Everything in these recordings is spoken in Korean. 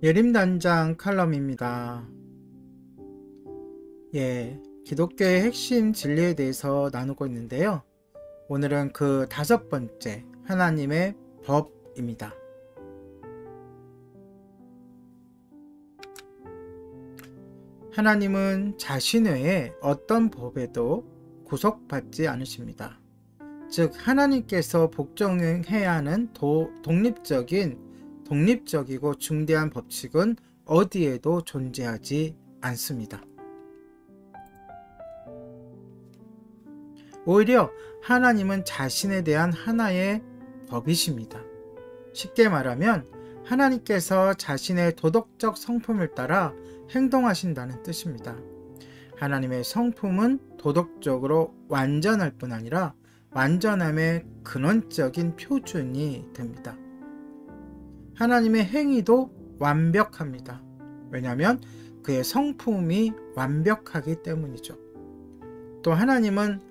예림단장 칼럼입니다. 기독교의 핵심 진리에 대해서 나누고 있는데요. 오늘은 그 5번째, 하나님의 법입니다. 하나님은 자신 외에 어떤 법에도 구속받지 않으십니다. 즉, 하나님께서 복종해야 하는 독립적이고 중대한 법칙은 어디에도 존재하지 않습니다. 오히려 하나님은 자신에 대한 하나의 법이십니다. 쉽게 말하면 하나님께서 자신의 도덕적 성품을 따라 행동하신다는 뜻입니다. 하나님의 성품은 도덕적으로 완전할 뿐 아니라 완전함의 근원적인 표준이 됩니다. 하나님의 행위도 완벽합니다. 왜냐하면 그의 성품이 완벽하기 때문이죠. 또 하나님은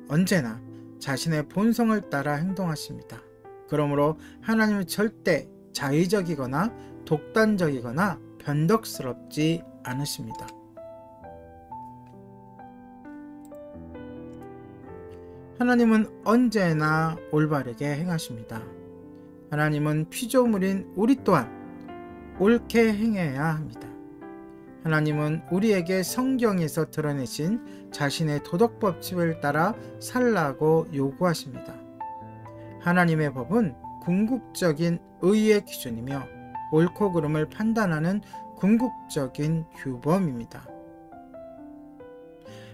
언제나 자신의 본성을 따라 행동하십니다. 그러므로 하나님은 절대 자의적이거나 독단적이거나 변덕스럽지 않으십니다. 하나님은 언제나 올바르게 행하십니다. 하나님은 피조물인 우리 또한 옳게 행해야 합니다. 하나님은 우리에게 성경에서 드러내신 자신의 도덕법칙을 따라 살라고 요구하십니다. 하나님의 법은 궁극적인 의의 기준이며 옳고 그름을 판단하는 궁극적인 규범입니다.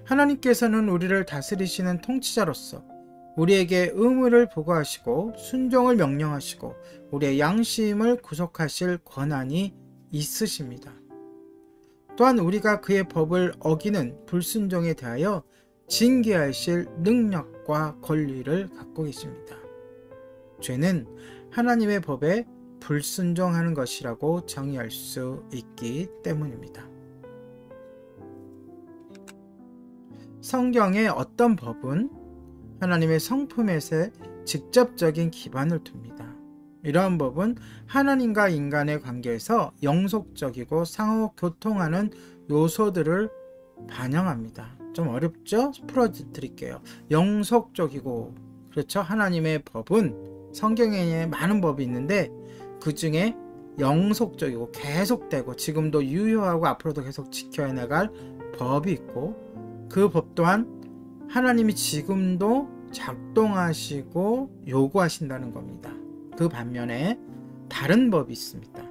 하나님께서는 우리를 다스리시는 통치자로서 우리에게 의무를 부과하시고 순종을 명령하시고 우리의 양심을 구속하실 권한이 있으십니다. 또한 우리가 그의 법을 어기는 불순종에 대하여 징계하실 능력과 권리를 갖고 계십니다. 죄는 하나님의 법에 불순종하는 것이라고 정의할 수 있기 때문입니다. 성경의 어떤 법은 하나님의 성품에 직접적인 기반을 둡니다. 이러한 법은 하나님과 인간의 관계에서 영속적이고 상호 교통하는 요소들을 반영합니다. 좀 어렵죠? 풀어드릴게요. 영속적이고, 그렇죠? 하나님의 법은 성경에 많은 법이 있는데 그 중에 영속적이고 계속되고 지금도 유효하고 앞으로도 계속 지켜야 나갈 법이 있고, 그 법 또한 하나님이 지금도 작동하시고 요구하신다는 겁니다. 그 반면에 다른 법이 있습니다.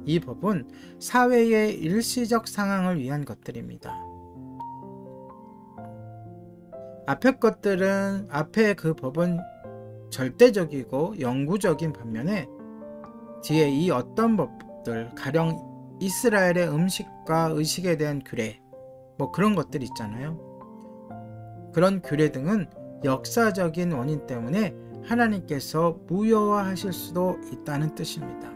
이 법은 사회의 일시적 상황을 위한 것들입니다. 앞에 그 법은 절대적이고 영구적인 반면에 뒤에 이 어떤 법들, 가령 이스라엘의 음식과 의식에 대한 규례, 그런 것들 있잖아요. 그런 규례 등은 역사적인 원인 때문에 하나님께서 무효화하실 수도 있다는 뜻입니다.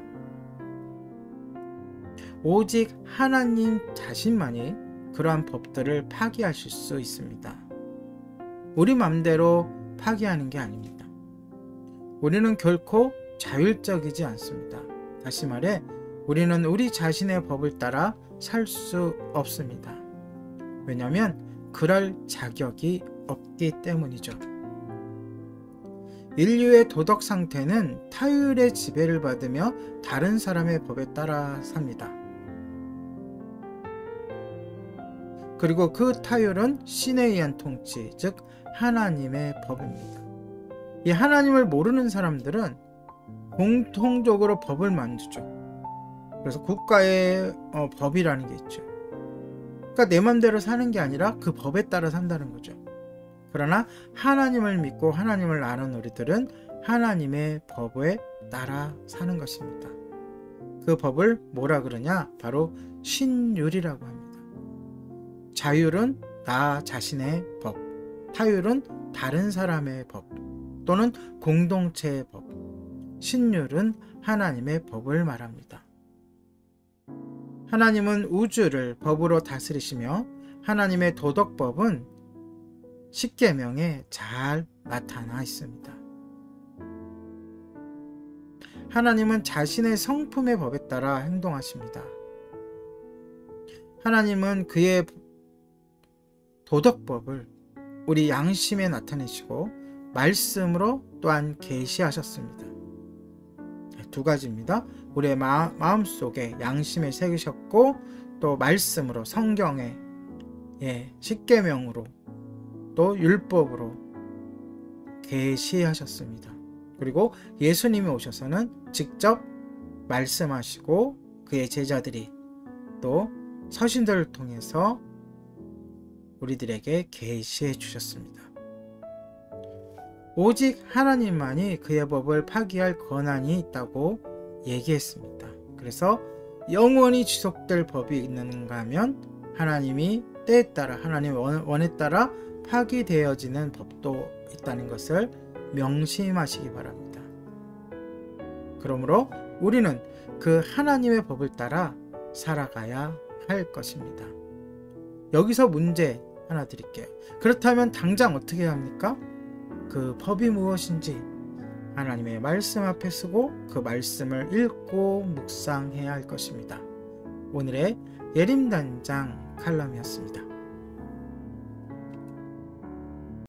오직 하나님 자신만이 그러한 법들을 파기하실 수 있습니다. 우리 맘대로 파기하는 게 아닙니다. 우리는 결코 자율적이지 않습니다. 다시 말해, 우리는 우리 자신의 법을 따라 살 수 없습니다. 왜냐하면 그럴 자격이 없기 때문이죠. 인류의 도덕 상태는 타율의 지배를 받으며 다른 사람의 법에 따라 삽니다. 그리고 그 타율은 신에 의한 통치, 즉 하나님의 법입니다. 이 하나님을 모르는 사람들은 공통적으로 법을 만들죠. 그래서 국가의 법이라는 게 있죠. 그러니까 내 맘대로 사는 게 아니라 그 법에 따라 산다는 거죠. 그러나 하나님을 믿고 하나님을 아는 우리들은 하나님의 법에 따라 사는 것입니다. 그 법을 뭐라 그러냐? 바로 신율이라고 합니다. 자율은 나 자신의 법, 타율은 다른 사람의 법 또는 공동체의 법, 신율은 하나님의 법을 말합니다. 하나님은 우주를 법으로 다스리시며 하나님의 도덕법은 십계명에 잘 나타나 있습니다. 하나님은 자신의 성품의 법에 따라 행동하십니다. 하나님은 그의 도덕법을 우리 양심에 나타내시고 말씀으로 또한 계시하셨습니다. 두 가지입니다. 우리의 마음속에 양심에 새기셨고 또 말씀으로 성경에 십계명으로 또 율법으로 계시하셨습니다. 그리고 예수님이 오셔서는 직접 말씀하시고 그의 제자들이 또 서신들을 통해서 우리들에게 계시해 주셨습니다. 오직 하나님만이 그의 법을 파기할 권한이 있다고 얘기했습니다. 그래서 영원히 지속될 법이 있는가 하면 하나님이 때에 따라 하나님의 원에 따라 파기되어지는 법도 있다는 것을 명심하시기 바랍니다. 그러므로 우리는 그 하나님의 법을 따라 살아가야 할 것입니다. 여기서 문제 하나 드릴게요. 그렇다면 당장 어떻게 해야 합니까? 그 법이 무엇인지 하나님의 말씀 앞에 서고 그 말씀을 읽고 묵상해야 할 것입니다. 오늘의 예림단장 칼럼이었습니다.